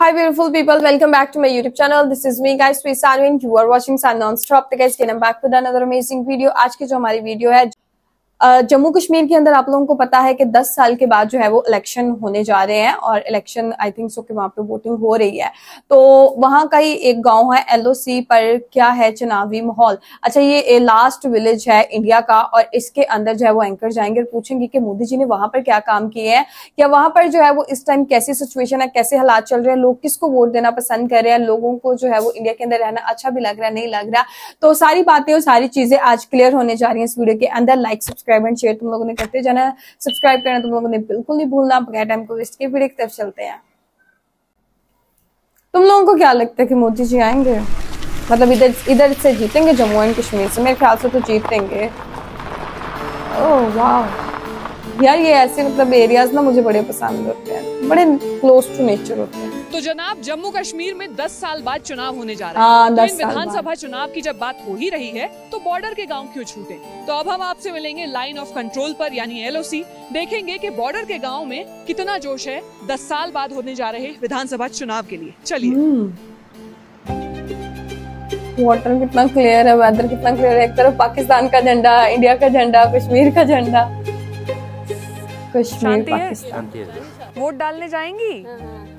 Hi beautiful people, welcome back to my YouTube channel. This is me guys, Sanu and you are watching Sun Non-Stop. तो guys, I'm back with another amazing video. आज की जो हमारी video है जम्मू कश्मीर के अंदर आप लोगों को पता है कि 10 साल के बाद जो है वो इलेक्शन होने जा रहे हैं और इलेक्शन आई थिंक सो कि वहां पे वोटिंग हो रही है। तो वहां का ही एक गांव है एलओसी पर क्या है चुनावी माहौल। अच्छा, ये लास्ट विलेज है इंडिया का और इसके अंदर जो है वो एंकर जाएंगे और पूछेंगे कि मोदी जी ने वहां पर क्या काम किए हैं, या वहां पर जो है वो इस टाइम कैसी सिचुएशन है, कैसे हालात चल रहे हैं, लोग किसको वोट देना पसंद कर रहे हैं, लोगों को जो है वो इंडिया के अंदर रहना अच्छा भी लग रहा है नहीं लग रहा। तो सारी बातें और सारी चीजें आज क्लियर होने जा रही है इस वीडियो के अंदर। लाइक सब्सक्राइब एंड शेयर तुम लोगों ने करते जाना, सब्सक्राइब करना तुम लोगों ने बिल्कुल नहीं भूलना। बगैर टाइम को वेस्ट के वीडियो की तरफ चलते हैं। तुम लोगों को क्या लगता है कि मोदी जी आएंगे, मतलब इधर से जीतेंगे जम्मू एंड कश्मीर से? मेरे ख्याल से तो जीतेंगे। ओह वाह यार, ये ऐसे मतलब एरियाज ना मुझे बड़े पसंद होते हैं, बड़े क्लोज टू नेचर होते हैं। तो जनाब, जम्मू कश्मीर में 10 साल बाद चुनाव होने जा रहा है। तो इन विधानसभा चुनाव की जब बात हो ही रही है तो बॉर्डर के गांव क्यों छूटे। तो अब हम आपसे मिलेंगे लाइन ऑफ कंट्रोल पर यानी एलओसी। देखेंगे कि बॉर्डर के गांव में कितना जोश है 10 साल बाद होने जा रहे विधानसभा चुनाव के लिए। चलिए। वाटर कितना क्लियर है, वेदर कितना क्लियर है। एक तरफ पाकिस्तान का झंडा, इंडिया का झंडा, कश्मीर का झंडा। कश्मीर पाकिस्तान। वोट डालने जाएंगी?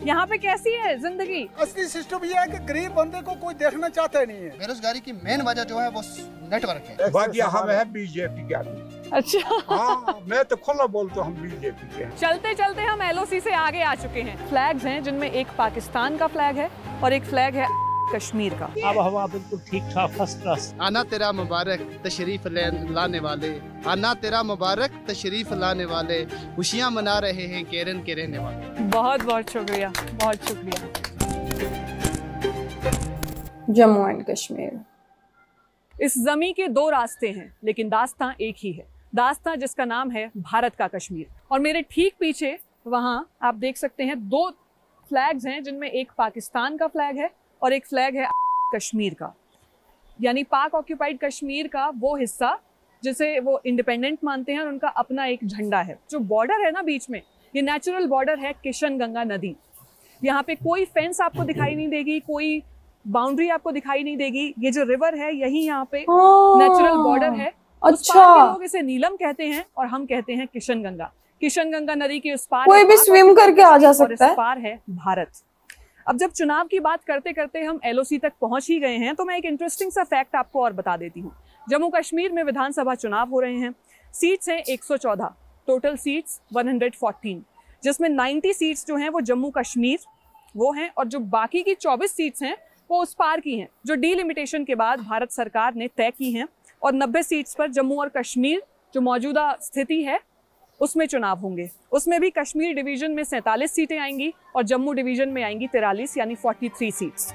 यहाँ पे कैसी है जिंदगी? असली सिस्टम ये है कि गरीब बंदे को कोई देखना चाहता नहीं है। बेरोजगारी की मेन वजह जो है वो नेटवर्क है। बाकी हम है बीजेपी के आदमी। अच्छा हाँ, मैं तो खुला बोलता हूँ, हम बीजेपी के हैं। चलते चलते हम एलओसी से आगे आ चुके हैं। फ्लैग्स हैं जिनमें एक पाकिस्तान का फ्लैग है और एक फ्लैग है कश्मीर का। अब हवा बिल्कुल ठीक ठाक फर्स्ट क्लास। आना तेरा मुबारक तशरीफ लाने वाले, आना तेरा मुबारक तशरीफ लाने वाले, खुशियाँ मना रहे हैं केरन के रहने वाले। बहुत बहुत शुक्रिया, बहुत शुक्रिया। जम्मू एंड कश्मीर। इस जमी के दो रास्ते हैं लेकिन दास्तां एक ही है। दास्तां जिसका नाम है भारत का कश्मीर। और मेरे ठीक पीछे वहां आप देख सकते हैं दो फ्लैग्स हैं जिनमें एक पाकिस्तान का फ्लैग है और एक फ्लैग है कश्मीर का, यानी पाक ऑक्यूपाइड कश्मीर का वो हिस्सा जिसे वो इंडिपेंडेंट मानते हैं और उनका अपना एक झंडा है। जो बॉर्डर है ना बीच में, ये नेचुरल बॉर्डर है किशन गंगा नदी। यहाँ पे कोई फेंस आपको दिखाई नहीं देगी, कोई बाउंड्री आपको दिखाई नहीं देगी। ये जो रिवर है यही यहाँ पे नेचुरल बॉर्डर है। उस पार के लोग इसे नीलम कहते हैं और हम कहते हैं किशन गंगा। किशन गंगा नदी के उस पार कोई भी स्विम करके आ जा सकता है। इस पार है भारत। अब जब चुनाव की बात करते करते हम एलओसी तक पहुंच ही गए हैं तो मैं एक इंटरेस्टिंग सा फैक्ट आपको और बता देती हूँ। जम्मू कश्मीर में विधानसभा चुनाव हो रहे हैं। सीट्स हैं 114, टोटल सीट्स 114, जिसमें 90 सीट्स जो हैं वो जम्मू कश्मीर वो हैं और जो बाकी की 24 सीट्स हैं वो उस पार की हैं जो डीलिमिटेशन के बाद भारत सरकार ने तय की हैं। और 90 सीट्स पर जम्मू और कश्मीर जो मौजूदा स्थिति है उसमें चुनाव होंगे। उसमें भी कश्मीर डिवीजन में 47 सीटें आएंगी और जम्मू डिवीजन में आएंगी 43 यानी 43 सीट्स।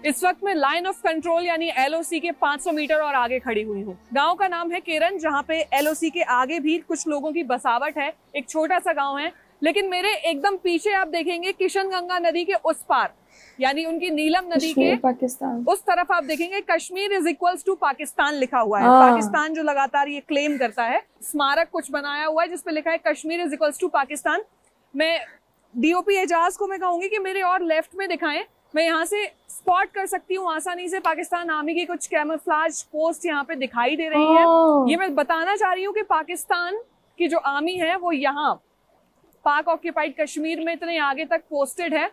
इस वक्त मैं लाइन ऑफ कंट्रोल यानी एलओसी के 500 मीटर और आगे खड़ी हुई हूँ। गांव का नाम है केरन, जहाँ पे एलओसी के आगे भी कुछ लोगों की बसावट है। एक छोटा सा गांव है, लेकिन मेरे एकदम पीछे आप देखेंगे किशन गंगा नदी के उस पार यानी उनकी नीलम नदी के पाकिस्तान उस तरफ आप देखेंगे Kashmir is equals to Pakistan लिखा हुआ है। पाकिस्तान जो लगातार ये क्लेम करता है, स्मारक कुछ बनाया हुआ है जिसपे लिखा है Kashmir is equals to Pakistan. मैं डीओपी एजाज को मैं कहूंगी कि मेरे और लेफ्ट में दिखाएं, मैं यहाँ से स्पॉट कर सकती हूँ आसानी से पाकिस्तान आर्मी की कुछ कैमोफ्लेज पोस्ट यहाँ पे दिखाई दे रही है। ये मैं बताना चाह रही हूँ कि पाकिस्तान की जो आर्मी है वो यहाँ पाक ऑक्यूपाइड कश्मीर में इतने आगे तक पोस्टेड है।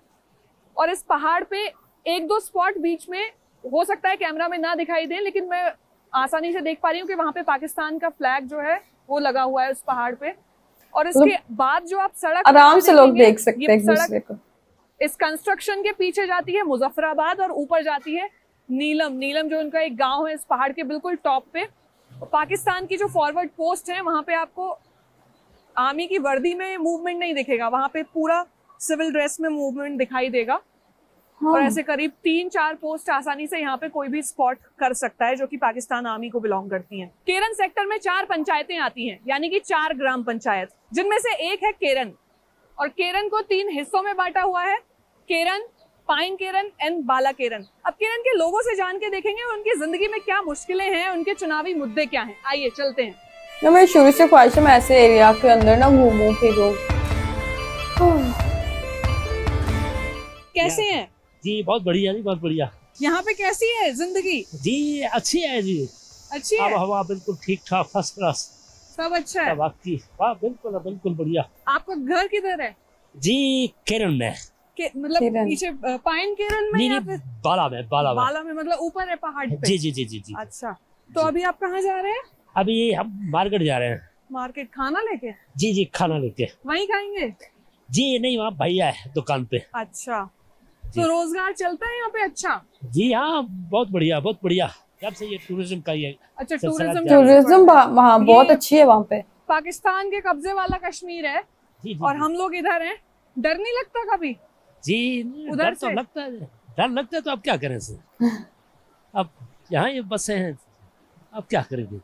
और इस पहाड़ पे एक दो स्पॉट बीच में हो सकता है कैमरा में ना दिखाई दे, लेकिन मैं आसानी से देख पा रही हूँ कि वहां पे पाकिस्तान का फ्लैग जो है वो लगा हुआ है उस पहाड़ पे। और इसके बाद जो आप सड़क आराम से लोग देख सकते हैं एक दूसरे को। इस कंस्ट्रक्शन के पीछे जाती है मुजफ्फराबाद और ऊपर जाती है नीलम। नीलम जो उनका एक गांव है इस पहाड़ के बिल्कुल टॉप पे। पाकिस्तान की जो फॉरवर्ड पोस्ट है वहां पे आपको आर्मी की वर्दी में मूवमेंट नहीं दिखेगा, वहां पे पूरा सिविल ड्रेस में मूवमेंट दिखाई देगा। और ऐसे करीब 3-4 पोस्ट आसानी से यहाँ पे कोई भी स्पॉट कर सकता है जो कि पाकिस्तान आर्मी को बिलोंग करती हैं। केरन सेक्टर में 4 पंचायतें आती हैं, यानी कि 4 ग्राम पंचायत, जिनमें से एक है केरन। और केरन को 3 हिस्सों में बांटा हुआ है, केरन, पाइन केरन एंड बाला केरन। अब केरन के लोगों से जान के देखेंगे उनकी जिंदगी में क्या मुश्किलें हैं, उनके चुनावी मुद्दे क्या हैं। आइए चलते हैं। ना मेरी शुरू से ख्वाहिश है मैं ऐसे एरिया के अंदर ना घूमूं फिरूं। कैसे हैं जी? बहुत बढ़िया जी, बहुत बढ़िया। यहाँ पे कैसी है जिंदगी? जी अच्छी है जी। अच्छी है? हवा बिल्कुल ठीक ठाक, फर्स्ट क्लास, सब अच्छा है? सब आपकी। वाह, बिल्कुल बिल्कुल बढ़िया। आपका घर किधर है? जी केरन में। मतलब केरन। पीछे पाइन केरन में नहीं या नहीं, फिर बाला में, बाला में। बाला में, मतलब ऊपर है पहाड़ पे? जी जी जी जी जी। अच्छा, तो अभी आप कहाँ जा रहे हैं? अभी हम मार्केट जा रहे हैं। मार्केट खाना लेके? जी जी, खाना लेके। वहीं खाएंगे? जी नहीं, वहाँ भैया है दुकान पे। अच्छा, तो रोजगार चलता है यहाँ पे? अच्छा जी हाँ, बहुत बढ़िया, बहुत बढ़िया। जब से ये टूरिज्म का ही है। अच्छा, सिलसिला टूरिज्म जारी है। टूरिज्म वहाँ बहुत अच्छी है वहाँ पे। पाकिस्तान के कब्जे वाला कश्मीर है जी जी, और हम लोग इधर हैं। डर नहीं लगता कभी? जी उधर डर तो से? लगता है, डर लगता है, तो अब क्या करें सर। अब यहाँ ये बसें हैं, अब क्या करेंगे।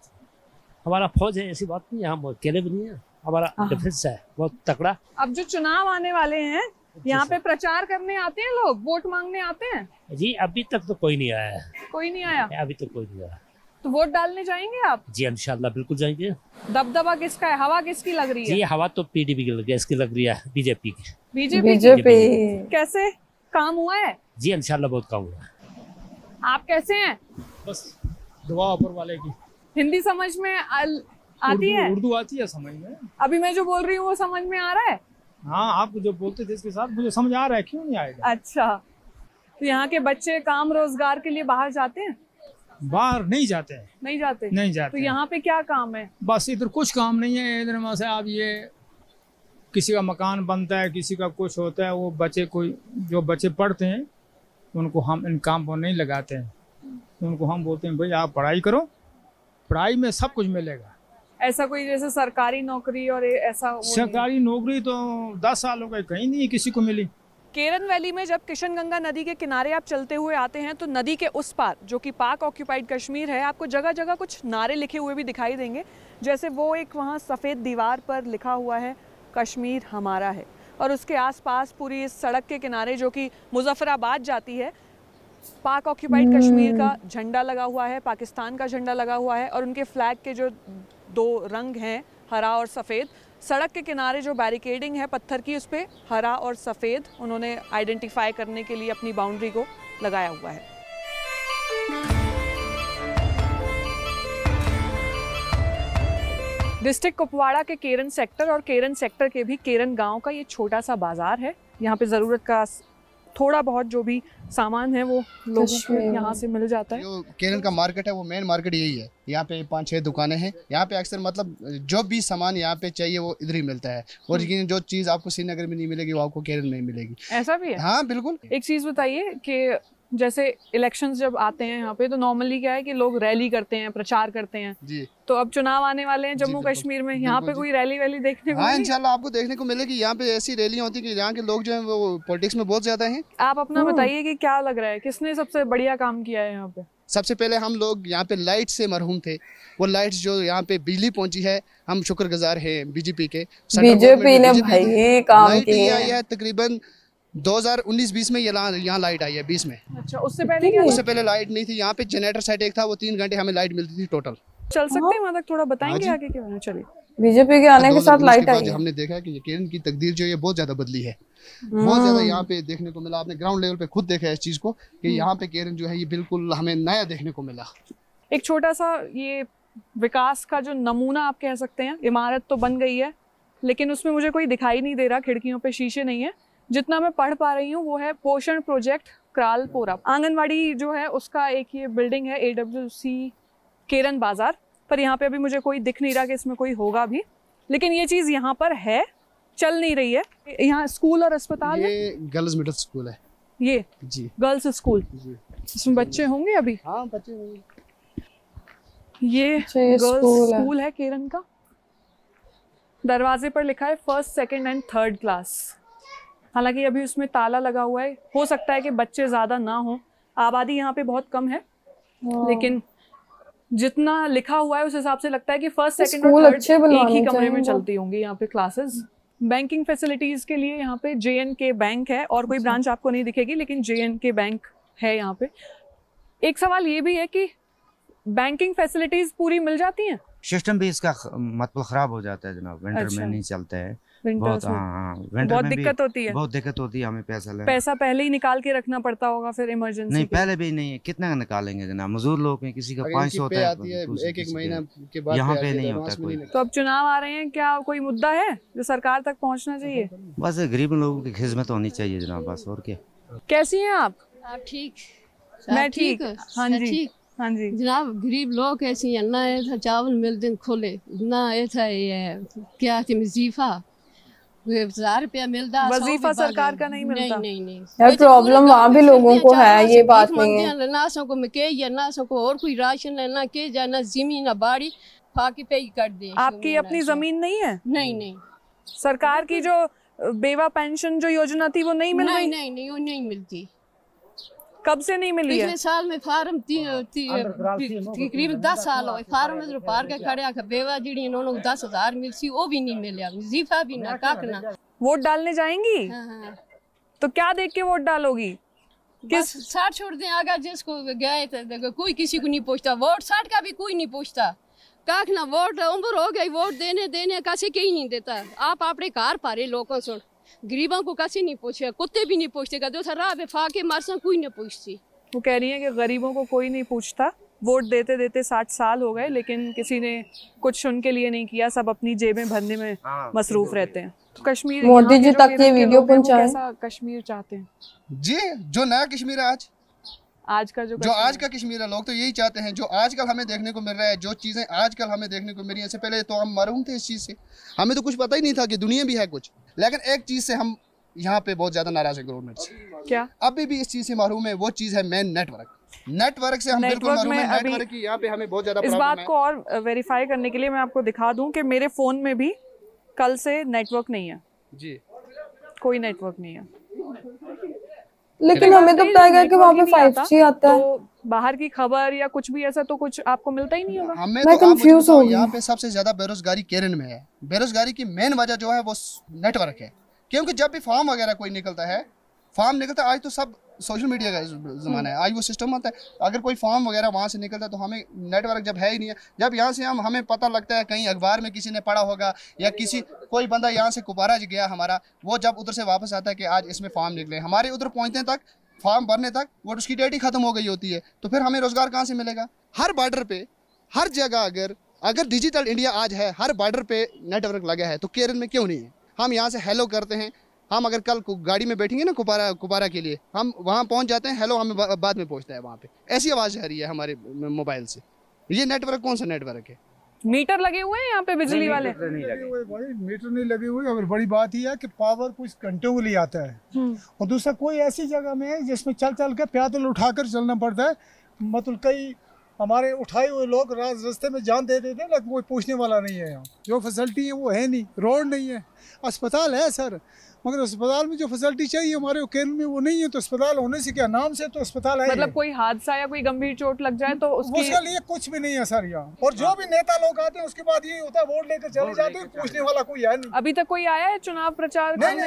हमारा फौज है, ऐसी बात नहीं है, हम अकेले भी नहीं है, हमारा डिफेंस है बहुत तकड़ा। अब जो चुनाव आने वाले हैं, यहाँ पे प्रचार करने आते हैं लोग, वोट मांगने आते हैं? जी अभी तक तो कोई नहीं आया है। कोई नहीं आया? अभी तो कोई नहीं आया। तो वोट डालने जाएंगे आप? जी इंशाल्लाह बिल्कुल जाएंगे। दबदबा किसका है? हवा किसकी लग रही है? जी हवा तो पीडीपी की लग रही है, इसकी लग रही है बीजेपी की। बीजेपी। कैसे काम हुआ है? जी इंशाल्लाह बहुत काम हुआ है। आप कैसे हैं? बस दुआ ऊपर वाले की। हिंदी समझ में आती है? उर्दू आती है समझ में। अभी मैं जो बोल रही हूँ वो समझ में आ रहा है? हाँ, आप जो बोलते थे इसके साथ मुझे समझ आ रहा है, क्यों नहीं आएगा। अच्छा, तो यहाँ के बच्चे काम रोजगार के लिए बाहर जाते हैं? बाहर नहीं जाते हैं। नहीं जाते? नहीं जाते तो यहाँ पे क्या काम है? बस इधर कुछ काम नहीं है। इधर वहाँ से आप ये किसी का मकान बनता है, किसी का कुछ होता है, वो बच्चे कोई जो बच्चे पढ़ते हैं उनको हम इन काम पर नहीं लगाते हैं। तो उनको हम बोलते हैं भाई आप पढ़ाई करो, पढ़ाई में सब कुछ मिलेगा। ऐसा कोई जैसे सरकारी नौकरी और ऐसा सरकारी नौकरी तो 10 साल हो गए कहीं नहीं किसी को मिली। केरन वैली में जब किशनगंगा नदी के किनारे आप चलते हुए आते हैं तो नदी के उस पार जो कि पाक ऑक्यूपाइड कश्मीर है, आपको जगह जगह कुछ नारे लिखे हुए भी दिखाई देंगे। जैसे वो एक वहाँ सफ़ेद दीवार पर लिखा हुआ है कश्मीर हमारा है, और उसके आसपास पूरी इस सड़क के किनारे जो कि मुजफ्फराबाद जाती है, पाक ऑक्यूपाइड कश्मीर का झंडा लगा हुआ है, पाकिस्तान का झंडा लगा हुआ है, और उनके फ्लैग के जो दो रंग हैं हरा और सफ़ेद, सड़क के किनारे जो बैरिकेडिंग है पत्थर की, उस पर हरा और सफ़ेद उन्होंने आइडेंटिफाई करने के लिए अपनी बाउंड्री को लगाया हुआ है। डिस्ट्रिक्ट कुपवाड़ा के केरन सेक्टर और केरन सेक्टर के भी केरन गांव का ये छोटा सा बाजार है। यहाँ पे ज़रूरत का थोड़ा बहुत जो भी सामान है वो लोगों को यहाँ से मिल जाता है। जो केरन का मार्केट है वो मेन मार्केट यही है। यहाँ पे 5-6 दुकानें हैं। यहाँ पे अक्सर मतलब जो भी सामान यहाँ पे चाहिए वो इधर ही मिलता है, और जो चीज़ आपको श्रीनगर में नहीं मिलेगी वो आपको केरन में ही मिलेगी। ऐसा भी है? हाँ बिल्कुल। एक चीज़ बताइए कि जैसे इलेक्शंस जब आते हैं यहाँ पे तो नॉर्मली क्या है कि लोग रैली करते हैं, प्रचार करते हैं जी। तो अब चुनाव आने वाले हैं जम्मू कश्मीर में, यहाँ पे कोई रैली वैली देखने को? हाँ इंशाल्लाह आपको देखने को मिलेगी। यहाँ पे ऐसी रैलियां होती है कि यहाँ के लोग जो हैं वो पॉलिटिक्स में बहुत ज्यादा हैं। आप अपना बताइए कि क्या लग रहा है, किसने सबसे बढ़िया काम किया है यहाँ पे? सबसे पहले हम लोग यहाँ पे लाइट से मरहूम थे। वो लाइट्स जो यहाँ पे बिजली पहुंची है, हम शुक्रगुजार हैं बीजेपी के। बीजेपी ने भाई काम किया है। तकरीबन 2019-20 में यहाँ लाइट आई है 20 में। अच्छा, उससे पहले क्या? उससे पहले लाइट नहीं थी। यहाँ पे जनरेटर सेट एक था, वो 3 घंटे हमें लाइट मिलती थी टोटल। चल सकते हैं मतलब थोड़ा बताएंगे आगे के बारे में? चलिए। बीजेपी के आने के साथ लाइट आई है। हमने देखा है कि केरन की तकदीर जो है बहुत ज्यादा बदली है, बहुत ज्यादा यहाँ पे देखने को मिला। आपने ग्राउंड लेवल पे खुद देखा है इस चीज को कि यहाँ पे केरन जो है ये बिल्कुल हमें नया देखने को मिला। एक छोटा सा ये विकास का जो नमूना आप कह सकते हैं, इमारत तो बन गई है लेकिन उसमें मुझे कोई दिखाई नहीं दे रहा, खिड़कियों पे शीशे नहीं है। जितना मैं पढ़ पा रही हूँ वो है पोषण प्रोजेक्ट क्रालपोरा। आंगनवाड़ी जो है उसका एक ये बिल्डिंग है AWC केरन बाजार, पर यहाँ पे अभी मुझे कोई दिख नहीं रहा कि इसमें कोई होगा भी, लेकिन ये चीज़ यहाँ पर है, चल नहीं रही है। यहाँ स्कूल और अस्पताल है। ये गर्ल्स मिडिल स्कूल है ये जी, गर्ल्स स्कूल। इसमें बच्चे होंगे अभी? हाँ बच्चे होंगे। ये गर्ल्स स्कूल है केरन का। दरवाजे पर लिखा है 1st, 2nd and 3rd class. हालांकि अभी उसमें ताला लगा हुआ है, हो सकता है कि बच्चे ज़्यादा ना हो, आबादी यहाँ पे बहुत कम है, लेकिन जितना लिखा हुआ है उस हिसाब से लगता है कि 1st, 2nd और 3rd एक ही कमरे में चलती होंगी यहाँ पे क्लासेस। बैंकिंग फैसिलिटीज़ के लिए यहाँ पे JNK बैंक है, और कोई ब्रांच आपको नहीं दिखेगी लेकिन JNK बैंक है यहाँ पे। एक सवाल ये भी है कि बैंकिंग फैसिलिटीज पूरी मिल जाती हैं? सिस्टम भी इसका मतलब खराब हो जाता है जनाब, विंटर में नहीं चलता है बहुत। हाँ, विंटर बहुत में दिक्कत होती है। बहुत दिक्कत होती है, हमें पैसा पहले ही निकाल के रखना पड़ता होगा फिर इमरजेंसी? नहीं, पहले भी नहीं है, कितना निकालेंगे जनाब, मजदूर लोग हैं, किसी का 500 होता है, एक महीना के बाद यहाँ पे नहीं होता कोई। तो अब चुनाव आ रहे हैं, क्या कोई मुद्दा है जो सरकार तक पहुँचना चाहिए? बस गरीब लोगों की खिदमत होनी चाहिए जनाब, बस और क्या। कैसी हैं आप? ठीक। मैं ठीक। हाँ जी, हाँ जी जनाब, गरीब लोग ऐसी है ना, ये था चावल मिल दिन खोले ना, ये था ये क्या थी वजीफा, 1000 रुपया मिलता, वजीफा सरकार का नहीं मिलता? नहीं यार प्रॉब्लम वहाँ भी लोगों को है, ये बात नहीं है। नासों को के या नासों को और कोई राशन है ना के जाना जमीन ना बाड़ी फाकी पे ही कर दे। आपकी अपनी जमीन नहीं है? नहीं। सरकार की जो बेवा पेंशन जो योजना थी वो नहीं मिल रही? नहीं वो नहीं मिलती। कब से नहीं मिली है? पिछले साल में फार्म तकरीबन 10 साल हो फार्म में पार के खड़े बेवा जी इन्होंने 10,000 मिलती, वो भी नहीं मिले, वजीफा भी ना काकना। वोट डालने जाएंगी? हाँ। तो क्या देख के वोट डालोगी? किस साठ छोड़ दें, अगर जिसको गए थे कोई किसी को नहीं पूछता, वोट 60 का भी कोई नहीं पूछता, काकना वोट उम्र हो गई, वोट देने कैसे कहीं नहीं देता। आप अपने कार पारे लोगों सुन, गरीबों को कैसे नहीं पूछे, कुत्ते भी नहीं पूछते, कहते राह पे फाके मारसा कोई नहीं पूछती। वो कह रही है कि गरीबों को कोई नहीं पूछता, वोट देते देते 60 साल हो गए लेकिन किसी ने कुछ उनके लिए नहीं किया, सब अपनी जेबें भरने में मसरूफ रहते हैं। तो कश्मीर, मोदी जी तक ये वीडियो पहुंचाए, कैसा कश्मीर चाहते हैं जी? जो नया कश्मीर है आज का जो आज का कश्मीर है, लोग तो यही चाहते हैं जो आजकल हमें देखने को मिल रहा है, जो चीज़ें आजकल हमें देखने को मिल रही हैं। इससे पहले तो हम महरूम थे इस चीज़ से, हमें तो कुछ पता ही नहीं था कि दुनिया भी है कुछ। लेकिन एक चीज़ से हम यहाँ पे बहुत ज़्यादा नाराज है गवर्नमेंट से। क्या? अभी भी इस चीज़ से महरूम है, वो चीज़ है मेन नेटवर्क से हम बिल्कुल महरूम हैं। नेटवर्क की यहाँ पे हमें बहुत ज़्यादा इस बात को और वेरीफाई करने के लिए मैं आपको दिखा दूं कि मेरे फ़ोन में भी कल से नेटवर्क नहीं है जी, कोई नेटवर्क नहीं है। लेकिन हमें तो बताया गया कि वहाँ पे 5G आता है। तो बाहर की खबर या कुछ भी ऐसा तो कुछ आपको मिलता ही नहीं होगा? हमें तो कंफ्यूज हो गया। यहाँ पे सबसे ज्यादा बेरोजगारी केरन में है। बेरोजगारी की मेन वजह जो है वो नेटवर्क है, क्योंकि जब भी फॉर्म वगैरह कोई निकलता है, आज तो सब सोशल मीडिया का ज़माना है, आज वो सिस्टम आता है। अगर कोई फॉर्म वगैरह वहाँ से निकलता है तो हमें नेटवर्क जब है ही नहीं है, जब यहाँ से हमें पता लगता है, कहीं अखबार में किसी ने पढ़ा होगा या कोई बंदा यहाँ से कुपवारा गया हमारा, वो जब उधर से वापस आता है कि आज इसमें फॉर्म निकले, हमारे उधर पहुँचने तक, फॉर्म भरने तक वो उसकी डेट ही खत्म हो गई होती है, तो फिर हमें रोजगार कहाँ से मिलेगा? हर बॉर्डर पे, हर जगह अगर डिजिटल इंडिया आज है, हर बॉर्डर पे नेटवर्क लगा है, तो केरल में क्यों नहीं है? हम यहाँ से हेलो करते हैं, हम अगर कल गाड़ी में बैठेंगे ना कुपवारा के लिए, हम वहाँ पहुँच जाते हैं, हेलो हमें बाद में पहुँचता है वहाँ पे, ऐसी आवाज़ आ रही है हमारे मोबाइल से। ये नेटवर्क कौन सा नेटवर्क है? मीटर लगे हुए हैं यहाँ पे बिजली वाले? मीटर नहीं लगे हुए, और बड़ी बात यह है कि पावर कुछ घंटों के लिए आता है, और दूसरा कोई ऐसी जगह में है जिसमें चल के पैदल उठाकर चलना पड़ता है। मतलब कई हमारे उठाए हुए लोग रास्ते में जान दे देते हैं, लेकिन कोई पूछने वाला नहीं है। यहाँ जो फैसिलिटी है वो है नहीं, रोड नहीं है, अस्पताल है सर, मगर अस्पताल में जो फैसिलिटी चाहिए हमारे केरल में वो नहीं है। तो अस्पताल होने से क्या, नाम से तो अस्पताल है, मतलब कोई हादसा या कोई गंभीर चोट लग जाए तो उसके लिए कुछ भी नहीं है सर यहाँ। और जो भी नेता लोग आते हैं उसके बाद ये होता है वोट लेकर चले जाते हैं, पूछने वाला कोई है नहीं। अभी तक कोई आया है चुनाव प्रचार? नहीं,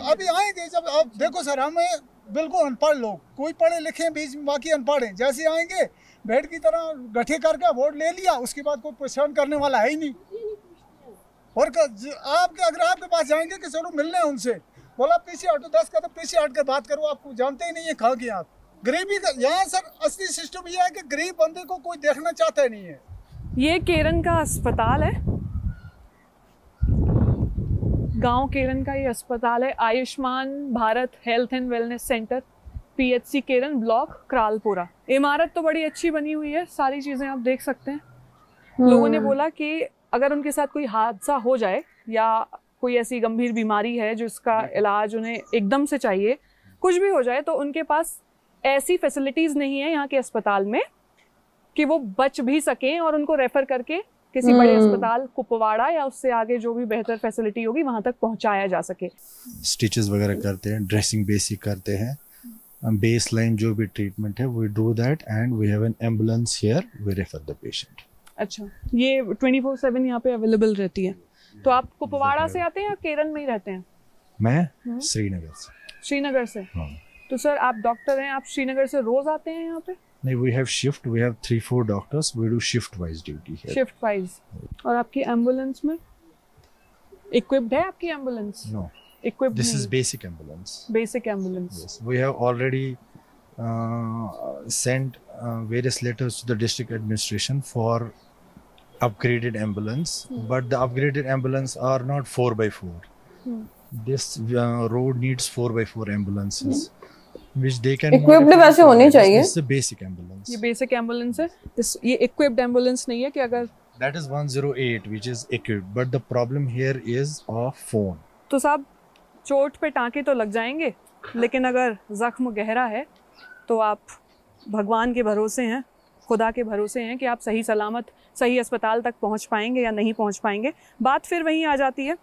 अभी आएंगे जब। आप देखो सर, हमें बिल्कुल अनपढ़ लोग, कोई पढ़े लिखे बीच में, बाकी अनपढ़ हैं, जैसे आएंगे भेड़ की तरह गठे करके वोट ले लिया, उसके बाद कोई परेशान करने वाला है ही नहीं। और अगर आपके पास जाएंगे कि चलो मिलने हैं उनसे, बोला पीछे हटो, 10 कदम पीछे हट कर बात करो, आपको जानते ही नहीं है कहाँ के आप। गरीबी का यहाँ सर असली सिस्टम ये है कि गरीब बंदे को कोई देखना चाहता ही नहीं है। ये केरन का अस्पताल है, गांव केरन का ये अस्पताल है, Ayushman Bharat health and wellness centre, PHC Keran, block Kralpora. इमारत तो बड़ी अच्छी बनी हुई है, सारी चीजें आप देख सकते हैं। लोगों ने बोला कि अगर उनके साथ कोई हादसा हो जाए या कोई ऐसी गंभीर बीमारी है जिसका इलाज उन्हें एकदम से चाहिए, कुछ भी हो जाए, तो उनके पास ऐसी फैसिलिटीज़ नहीं है यहाँ के अस्पताल में कि वो बच भी सकें और उनको रेफर करके किसी बड़े अस्पताल कुपवाड़ा या उससे आगे जो भी बेहतर फैसिलिटी होगी वहाँ तक पहुँचाया जा सके। स्टिचेस वगैरह करते हैं, ड्रेसिंग बेसिक करते हैं, बेस लाइन जो भी ट्रीटमेंट है we do that, and we have an ambulance here, we refer the patient. अच्छा, ये 24/7 यहाँ पे अवेलेबल रहती है। तो आप कुपवाड़ा से आते हैं या केरन में ही रहते हैं? मैं श्रीनगर से। श्रीनगर से? हाँ। तो सर आप डॉक्टर हैं, आप श्रीनगर से रोज आते हैं यहाँ पे? No, we have shift. We have 3-4 doctors. We do shift-wise duty here. Shift wise. और आपकी एम्बुलेंस में इक्विप्ड है आपकी एम्बुलेंस? No, इक्विप्ड this नहीं is basic ambulance. Basic ambulance. Yes, we have already sent various letters to the district administration for upgraded ambulance, but the upgraded ambulance are not 4x4. This road needs 4x4 ambulances, which they can Equipped modify वैसे to होनी ambulance. चाहिए। This is a basic ambulance. ये basic ambulance है, ये equipped ambulance नहीं है कि अगर That is 108, which is equipped, but the problem here is of phone. तो साहब चोट पे टाँके तो लग जाएंगे, लेकिन अगर जख्म गहरा है तो आप भगवान के भरोसे हैं, खुदा के भरोसे हैं कि आप सही सलामत सही अस्पताल तक पहुंच पाएंगे या नहीं पहुंच पाएंगे। बात फिर वहीं आ जाती है,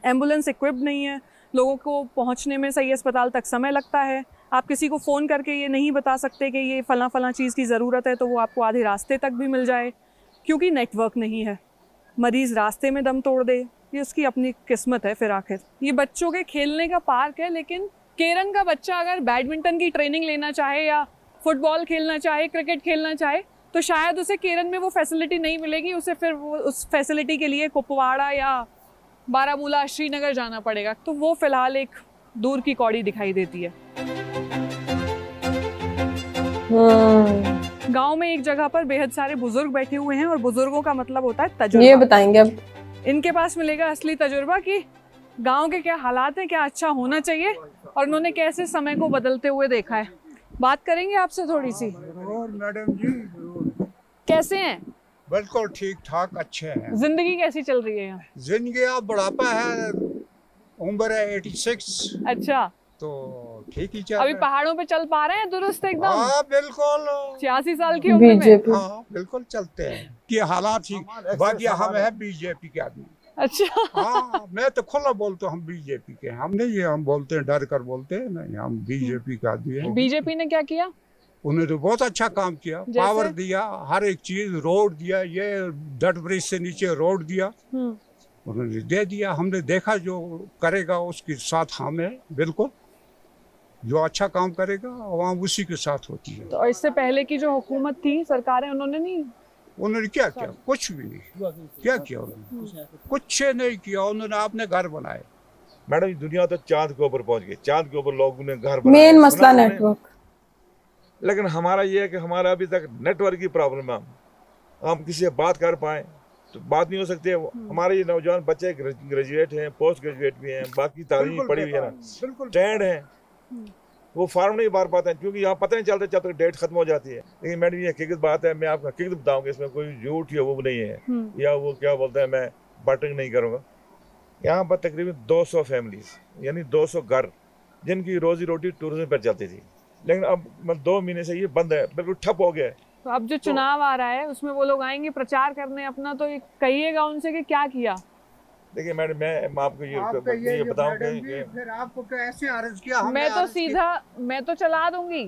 एम्बुलेंस इक्विप्ड नहीं है, लोगों को पहुंचने में सही अस्पताल तक समय लगता है। आप किसी को फ़ोन करके ये नहीं बता सकते कि ये फ़लाँ चीज़ की ज़रूरत है तो वो आपको आधे रास्ते तक भी मिल जाए, क्योंकि नेटवर्क नहीं है। मरीज़ रास्ते में दम तोड़ दे, ये उसकी अपनी किस्मत है। फिर आखिर ये बच्चों के खेलने का पार्क है, लेकिन केरन का बच्चा अगर बैडमिंटन की ट्रेनिंग लेना चाहे या फुटबॉल खेलना चाहे, क्रिकेट खेलना चाहे, तो शायद उसे केरन में वो फैसिलिटी नहीं मिलेगी। उसे फिर वो उस फैसिलिटी के लिए कुपवाड़ा या बारामूला, श्रीनगर जाना पड़ेगा। तो वो फिलहाल एक दूर की कौड़ी दिखाई देती है। गांव में एक जगह पर बेहद सारे बुजुर्ग बैठे हुए हैं और बुजुर्गों का मतलब होता है तजुर्बा। ये बताएंगे अब इनके पास मिलेगा असली तजुर्बा कि गांव के क्या हालात हैं, क्या अच्छा होना चाहिए और उन्होंने कैसे समय को बदलते हुए देखा है। बात करेंगे आपसे थोड़ी सी। मैडम जी कैसे हैं? बिल्कुल ठीक ठाक अच्छे हैं। जिंदगी कैसी चल रही है यहाँ? जिंदगी अब बुढ़ापा है, उम्र है 86। अच्छा, तो ठीक ही चल अभी पहाड़ों पे चल पा रहे हैं दुरुस्त एकदम? हाँ बिल्कुल। 86 साल की उम्र में? हाँ बिल्कुल चलते हैं कि हालात ठीक। बाकी हम है बीजेपी के आदमी। अच्छा। हाँ मैं तो खुला बोलता हूँ, हम बीजेपी के। हम नहीं ये हम बोलते हैं डर कर बोलते हैं नहीं, हम बीजेपी का आदमी है। बीजेपी ने क्या किया? उन्होंने तो बहुत अच्छा काम किया, पावर दिया, हर एक चीज, रोड दिया, ये डट ब्रिज से नीचे रोड दिया, उन्होंने दे दिया। हमने देखा जो करेगा उसके साथ हम है बिल्कुल, जो अच्छा काम करेगा आवाम उसी के साथ होती है। तो इससे पहले की जो हुकूमत थी, सरकारें, उन्होंने क्या किया? कुछ भी नहीं। क्या किया उन्होंने? कुछ नहीं किया। उन्होंने अपने घर बनाए। मैडम दुनिया तो चांद के ऊपर पहुंच गई, चांद के ऊपर लोगों ने घर बनाए। मेन मसला नेटवर्क। लेकिन हमारा ये है कि हमारा अभी तक नेटवर्क की प्रॉब्लम है। हम किसी से बात कर पाए तो बात नहीं हो सकती है। हमारे ये नौजवान बच्चे ग्रेजुएट हैं, पोस्ट ग्रेजुएट भी हैं, बाकी तालीम पढ़ी हुई है ना, ट्रेंड है, वो फॉर्म नहीं भर पाते हैं क्योंकि यहाँ पता नहीं चलता जब तक डेट खत्म हो जाती है। लेकिन मैडम ये हकीकत बात है, मैं आपको हकीकत बताऊंगा, इसमें कोई झूठ या वो नहीं है या वो क्या बोलते हैं, मैं बटरिंग नहीं करूँगा। यहाँ पर तकरीबन 200 फैमिलीज यानी 200 घर जिनकी रोजी रोटी टूरिज्म पर चलती थी, लेकिन अब 2 महीने से ये बंद है, बिल्कुल ठप हो गया है। तो अब जो चुनाव आ रहा है उसमें वो लोग आएंगे प्रचार करने अपना, तो कहिएगा उनसे कि क्या किया। देखिए मैडम मैं आपको ये बताऊं कि फिर आपको कैसे अर्ज किया? मैं तो सीधा मैं तो चला दूंगी,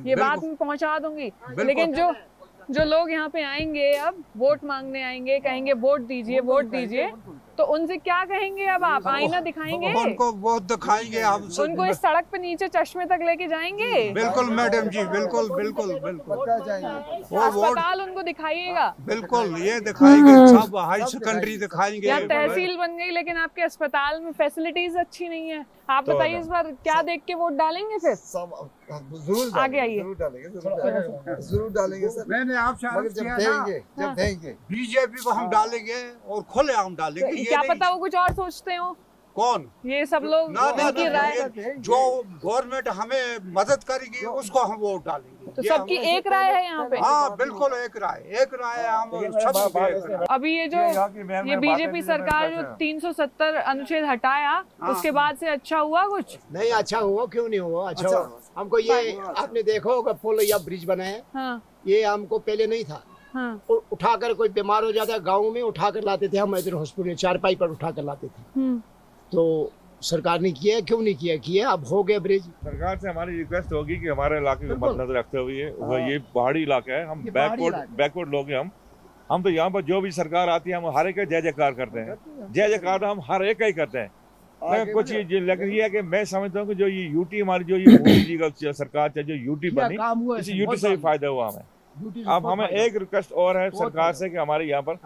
ये बात मैं पहुंचा दूंगी, लेकिन जो लोग यहाँ पे आएंगे, अब वोट मांगने आएंगे, कहेंगे वोट दीजिए वोट दीजिए, तो उनसे क्या कहेंगे? अब आप आईना दिखाएंगे उनको, वोट दिखाएंगे हम, उनको इस सड़क पे नीचे चश्मे तक लेके जाएंगे। बिल्कुल मैडम जी, बिल्कुल बिल्कुल बिल्कुल। अस्पताल उनको दिखाइएगा, बिल्कुल ये दिखाएंगे, सब हाई सेकेंडरी दिखाएंगे। यहाँ तहसील बन गई लेकिन आपके अस्पताल में फैसिलिटीज अच्छी नहीं है। आप तो बताइए इस बार क्या देख के वोट डालेंगे? फिर जरूर आगे आइए, जरूर डालेंगे सर। मैंने आपसे अर्ज किया जब देंगे बीजेपी को हम डालेंगे और खुले आम डालेंगे। क्या पता वो कुछ और सोचते हो। कौन? ये सब लोग उनकी राय, जो गवर्नमेंट हमें मदद करेगी उसको हम वोट डालेंगे। तो सबकी एक राय है यहाँ पे? हाँ बिल्कुल एक राय है। हम सब अभी ये बीजेपी सरकार जो 370 अनुच्छेद हटाया, उसके बाद से अच्छा हुआ? कुछ नहीं अच्छा हुआ, क्यों नहीं हुआ? अच्छा हुआ। हमको ये आपने देखा होगा पुल या ब्रिज बनाए, ये हमको पहले नहीं था। उठाकर कोई बीमार हो जाता है गाँव में, उठाकर लाते थे हम इधर हॉस्पिटल, चारपाई पर उठाकर लाते थे। तो सरकार ने किया, क्यों नहीं किया? अब हो गया ब्रिज। सरकार से हमारी रिक्वेस्ट होगी कि हमारे इलाके को मद्देनजर रखते हुए ये पहाड़ी इलाका है, हम बैकवर्ड लोग हैं। हम तो यहाँ पर जो भी सरकार आती है हम हर एक का जय जयकार करते हैं, जय जयकार हम हर एक का ही करते हैं। लेकिन कुछ लेकिन ये है कि मैं समझता हूँ कि जो ये यूटी हमारी जो ये मोदी जी का सरकार चाहे जो यूटी बनी, इसी यूटी से भी फायदा हुआ हमें। अब हमें एक रिक्वेस्ट और है सरकार से कि हमारे यहाँ पर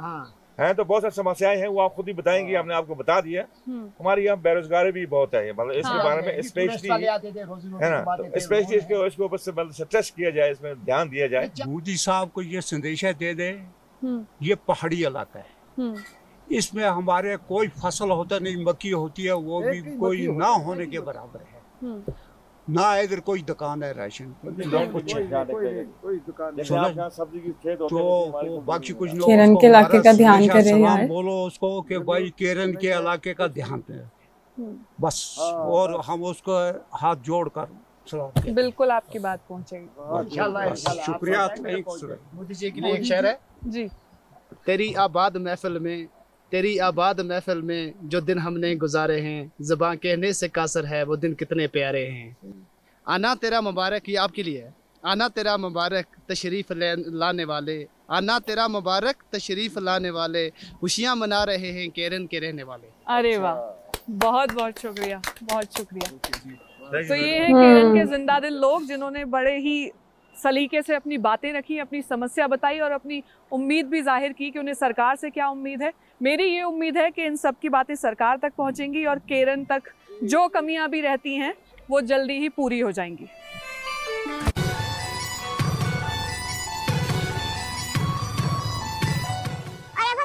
हैं तो बहुत सारी समस्याएं हैं, वो आप खुद ही बताएंगे, हमने आपको बता दिया। हमारे यहाँ बेरोजगारी भी बहुत है, मतलब इसके बारे में स्पेशली है ना, तो स्पेशली इसके ऊपर से मतलब स्ट्रेस किया जाए, इसमें ध्यान दिया जाए। मोदी साहब को ये संदेश दे दे, ये पहाड़ी इलाका है, इसमें हमारे कोई फसल होता नहीं, मक्की होती है वो भी कोई ना होने के बराबर है, ना इधर कोई दुकान है राशन कुछ तो बाकी कुछ लोग केरन के इलाके का ध्यान करें यार, बोलो उसको कि भाई केरन के इलाके का ध्यान दें बस, और हम उसको हाथ जोड़ कर बिल्कुल आपकी बात पहुंचेगी। शुक्रिया। मोदी जी के लिए एक शेर है जी, तेरी आबाद महफिल में जो दिन हमने गुजारे हैं, ज़बां कहने से कासर है वो दिन कितने प्यारे हैं। आना तेरा मुबारक, ये आपके लिए है, आना तेरा मुबारक तशरीफ़ लाने वाले, आना तेरा मुबारक तशरीफ़ लाने वाले, खुशियाँ मना रहे हैं केरन के रहने वाले। अरे वाह, बहुत बहुत शुक्रिया, बहुत शुक्रिया। तो ये है केरन के जिंदा दिल लोग जिन्होंने बड़े ही सलीके से अपनी बातें रखी, अपनी समस्या बताई और अपनी उम्मीद भी जाहिर की कि उन्हें सरकार से क्या उम्मीद है। मेरी ये उम्मीद है कि इन सब की बातें सरकार तक पहुंचेंगी और केरन तक जो कमियां भी रहती हैं वो जल्दी ही पूरी हो जाएंगी।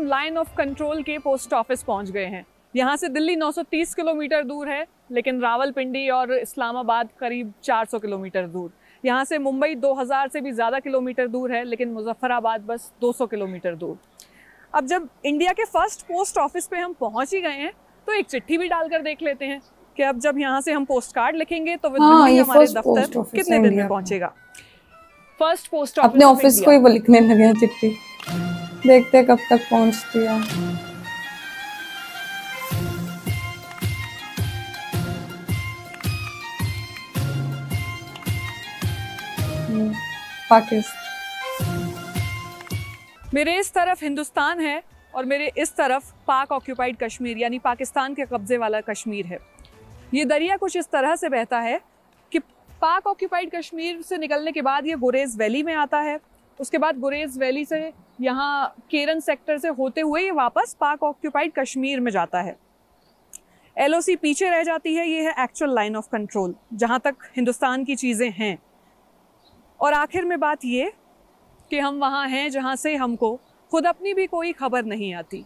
लाइन ऑफ कंट्रोल के पोस्ट ऑफिस पहुंच गए हैं। यहाँ से दिल्ली 930 किलोमीटर दूर है, लेकिन रावलपिंडी और इस्लामाबाद करीब 400 किलोमीटर दूर। यहाँ से मुंबई 2000 से भी ज़्यादा किलोमीटर दूर है, लेकिन मुजफ्फराबाद बस 200 किलोमीटर दूर। अब जब इंडिया के फर्स्ट पोस्ट ऑफिस पे हम पहुँच ही गए हैं तो एक चिट्ठी भी डालकर देख लेते हैं कि अब जब यहाँ से हम पोस्ट कार्ड लिखेंगे तो दिल्ली हमारे दफ्तर कितने दिन में पहुँचेगा। फर्स्ट पोस्ट ऑफिस अपने ऑफिस को ही वो लिखने लगे हैं चिट्ठी, देखते कब तक पहुँचती है। पाकिस्तान, मेरे इस तरफ हिंदुस्तान है और मेरे इस तरफ पाक ऑक्यूपाइड कश्मीर यानी पाकिस्तान के कब्जे वाला कश्मीर है। ये दरिया कुछ इस तरह से बहता है कि पाक ऑक्यूपाइड कश्मीर से निकलने के बाद ये गुरेज वैली में आता है, उसके बाद गुरेज वैली से यहाँ केरन सेक्टर से होते हुए ये वापस पाक ऑक्यूपाइड कश्मीर में जाता है। LOC पीछे रह जाती है, ये है एक्चुअल लाइन ऑफ कंट्रोल जहाँ तक हिंदुस्तान की चीज़ें हैं। और आखिर में बात ये कि हम वहाँ हैं जहाँ से हमको खुद अपनी भी कोई खबर नहीं आती।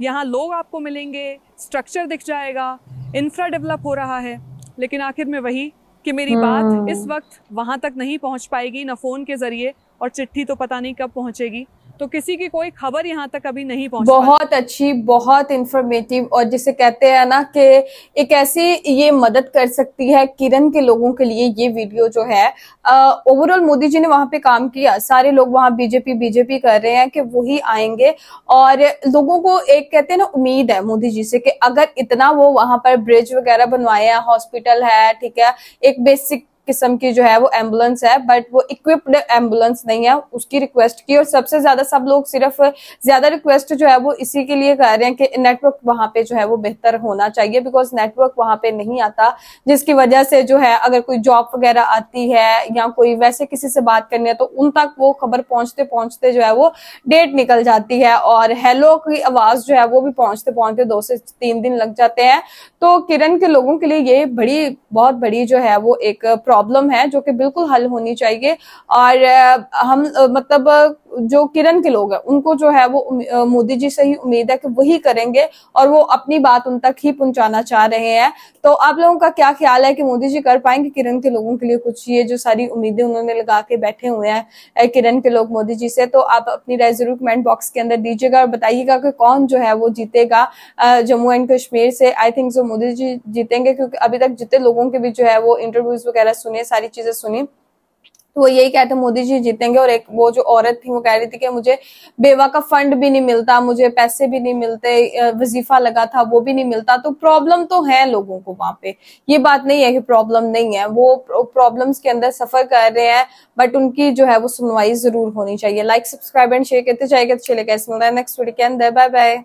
यहाँ लोग आपको मिलेंगे, स्ट्रक्चर दिख जाएगा, इंफ्रा डेवलप हो रहा है, लेकिन आखिर में वही कि मेरी बात इस वक्त वहाँ तक नहीं पहुँच पाएगी, न फ़ोन के ज़रिए, और चिट्ठी तो पता नहीं कब पहुँचेगी। तो किसी की कोई खबर यहाँ तक अभी नहीं पहुंची। बहुत अच्छी, बहुत इंफॉर्मेटिव, और जिसे कहते हैं ना कि एक ऐसी ये मदद कर सकती है किरण के लोगों के लिए ये वीडियो जो है। ओवरऑल मोदी जी ने वहां पे काम किया, सारे लोग वहां बीजेपी कर रहे हैं कि वही आएंगे, और लोगों को एक कहते हैं ना उम्मीद है मोदी जी से कि अगर इतना वो वहां पर ब्रिज वगैरह बनवाए हैं, हॉस्पिटल है, ठीक है, एक बेसिक किस्म की जो है वो एम्बुलेंस है, बट वो इक्विप्ड एम्बुलेंस नहीं है, उसकी रिक्वेस्ट की। और सबसे ज्यादा सब लोग सिर्फ ज्यादा रिक्वेस्ट जो है वो इसी के लिए कर रहे हैं कि नेटवर्क वहां पे जो है वो बेहतर होना चाहिए, बिकॉज नेटवर्क वहां पे नहीं आता, जिसकी वजह से जो है अगर कोई जॉब वगैरह आती है या कोई वैसे किसी से बात करनी है तो उन तक वो खबर पहुंचते पहुंचते जो है वो डेट निकल जाती है, और हेलो की आवाज जो है वो भी पहुंचते पहुंचते 2 से 3 दिन लग जाते हैं। तो किरण के लोगों के लिए ये बहुत बड़ी जो है वो एक प्रॉब्लम है जो कि बिल्कुल हल होनी चाहिए। और हम मतलब जो किरण के लोग हैं उनको जो है वो मोदी जी से ही उम्मीद है कि वही करेंगे, और वो अपनी बात उन तक ही पहुंचाना चाह रहे हैं। तो आप लोगों का क्या ख्याल है कि मोदी जी कर पाएंगे किरण के लोगों के लिए कुछ? ये जो सारी उम्मीदें उन्होंने लगा के बैठे हुए हैं किरण के लोग मोदी जी से, तो आप अपनी राय जरूर कमेंट बॉक्स के अंदर दीजिएगा और बताइएगा कि कौन जो है वो जीतेगा जम्मू एंड कश्मीर से। I think so Modi ji जीतेंगे, क्योंकि अभी तक जितने लोगों के भी जो है वो इंटरव्यूज वगैरह सुने, सारी चीजें सुनी, तो वो यही कहते मोदी जी जीतेंगे। और एक वो जो औरत थी वो कह रही थी कि मुझे बेवा का फंड भी नहीं मिलता, मुझे पैसे भी नहीं मिलते, वजीफा लगा था वो भी नहीं मिलता। तो प्रॉब्लम तो है लोगों को वहां पे, ये बात नहीं है कि प्रॉब्लम नहीं है, वो प्रॉब्लम्स के अंदर सफर कर रहे हैं, बट उनकी जो है वो सुनवाई जरूर होनी चाहिए। लाइक, सब्सक्राइब एंड शेयर करते जाएगा। तो चलेगा, इसमें नेक्स्ट वीडियो के अंदर। Bye bye.